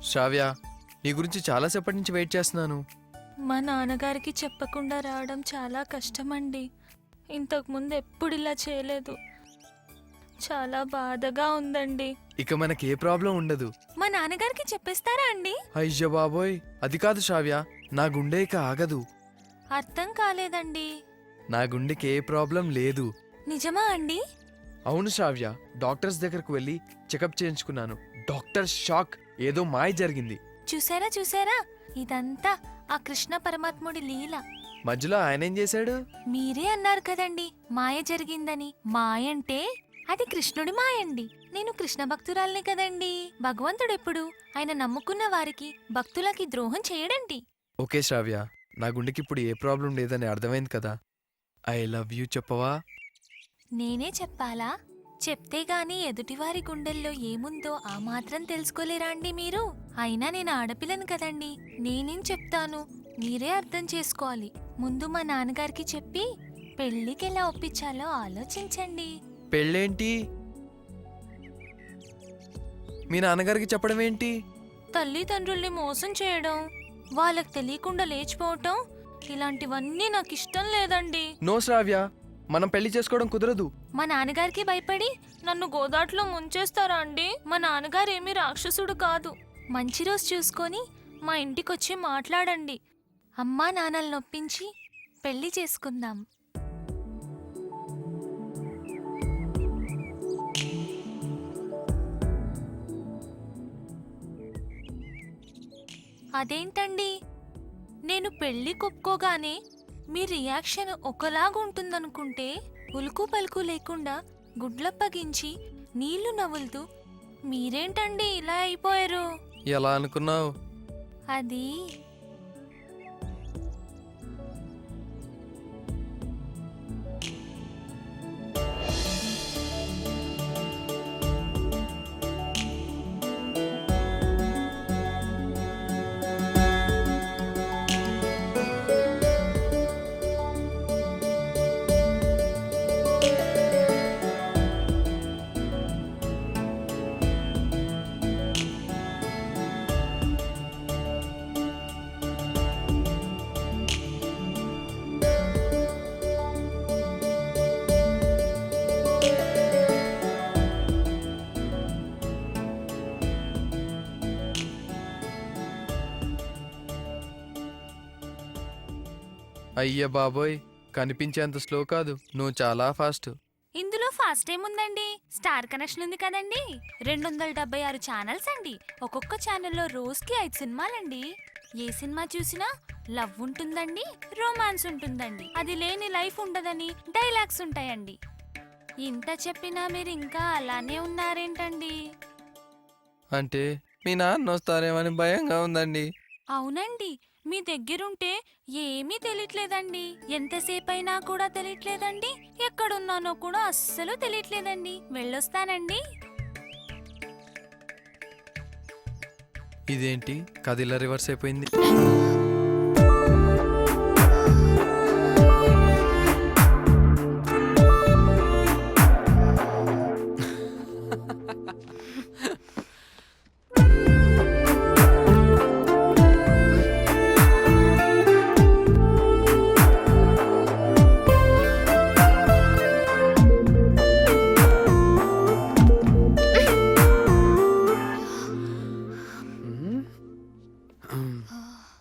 శ్రావ్య, నీ గురించి చాలాసేపటి నుంచి వెయిట్ చేస్తున్నాను. మా నాన్నగారికి చెప్పకుండా రావడం చాలా కష్టమండి. ఇంతకుముందు ఎప్పుడు ఇలా చేయలేదు. చాలా బాధగా ఉందండి. ఇక మనకి ఏ ప్రాబ్లం ఉండదు. మా నాన్నగారికి చెప్పేస్తారా అండి? అయ్య బాబోయ్, అది కాదు శ్రావ్య, నా గుండె ఇక ఆగదు. అర్థం కాలేదండి. నా గుండెకి ఏ ప్రాబ్లం లేదు. నిజమా అండి? అవును శ్రావ్య, డాక్టర్స్ దగ్గరకు వెళ్ళి చెకప్ చేయించుకున్నాను. డాక్టర్ షాక్, ఏదో మాయ జరిగింది. చూసారా చూసారా, ఇదంతా ఆ కృష్ణ పరమాత్ముడి లీల. మధ్యలో ఆయన ఏం చేశాడు? మీరే అన్నారు కదండి మాయ జరిగిందని. మాయ అంటే అది కృష్ణుడి మాయండి. నేను కృష్ణ భక్తురాల్ని కదండి. భగవంతుడెప్పుడు ఆయన నమ్ముకున్న వారికి భక్తులకి ద్రోహం చేయడండి. ఓకే శ్రావ్య, నా గుండెకి ఇప్పుడు ఏ ప్రాబ్లం లేదని అర్థమైంది కదా. ఐ లవ్ యూ చెప్పవా? నేనే చెప్పాలా? చెప్తే గాని ఎదుటివారి గుండెల్లో ఏముందో ఆ మాత్రం తెలుసుకోలేరా అండి మీరు? అయినా నేను ఆడపిల్లను కదండి, నేనేం చెప్తాను, మీరే అర్థం చేసుకోవాలి. ముందు మా నాన్నగారికి చెప్పి పెళ్లికి ఎలా ఒప్పించాలో ఆలోచించండి. పెళ్ళేంటి? మీ నాన్నగారికి చెప్పడం ఏంటి? తల్లిదండ్రుల్ని మోసం చేయడం, వాళ్ళకి తెలియకుండా లేచిపోవటం, ఇలాంటివన్నీ నాకు ఇష్టం లేదండి. నో శ్రావ్య, మనం పెళ్లి చేసుకోవడం కుదరదు. మా నాన్నగారికి భయపడి నన్ను గోదాట్లో ముంచేస్తారా అండి? మా నాన్నగారు ఏమీ రాక్షసుడు కాదు. మంచి రోజు చూసుకొని మా ఇంటికొచ్చి మాట్లాడండి. అమ్మా నాన్నల్ని నొప్పించి పెళ్లి చేసుకుందాం. అదేంటండి, నేను పెళ్లి కొప్పుకోగానే మీ రియాక్షన్ ఒకలాగుంటుందనుకుంటే ఉలుకు పలుకు లేకుండా గుడ్లప్పగించి నీళ్లు నవ్వులుతూ మీరేంటండి ఇలా అయిపోయారు? ఎలా అనుకున్నావు? అది అయ్య బాబోయ్, కనిపించేంత స్లో కాదు, నువ్వు చాలా ఫాస్ట్. ఇందులో ఫాస్ట్ ఏముందండి? స్టార్ కనెక్షన్ ఉంది కదండి. 276 ఛానల్స్ అండి. ఒక్కొక్క ఛానల్లో రోజుకి 5 సినిమాలండి. ఏ సినిమా చూసినా లవ్ ఉంటుందండి, రొమాన్స్ ఉంటుందండి. అది లేని లైఫ్ ఉండదని డైలాగ్స్ ఉంటాయండి. ఇంత చెప్పినా మీరు ఇంకా అలానే ఉన్నారేంటండి? అంటే మీ నాన్న వస్తారేమని భయంగా ఉందండి. అవునండి, మీ దగ్గరుంటే ఏమీ తెలియట్లేదండి. ఎంతసేపైనా కూడా తెలియట్లేదండి. ఎక్కడున్నానో కూడా అస్సలు తెలియట్లేదండి. వెళ్ళొస్తానండి. ఇదేంటి కథ ఇలా రివర్స్ అయిపోయింది?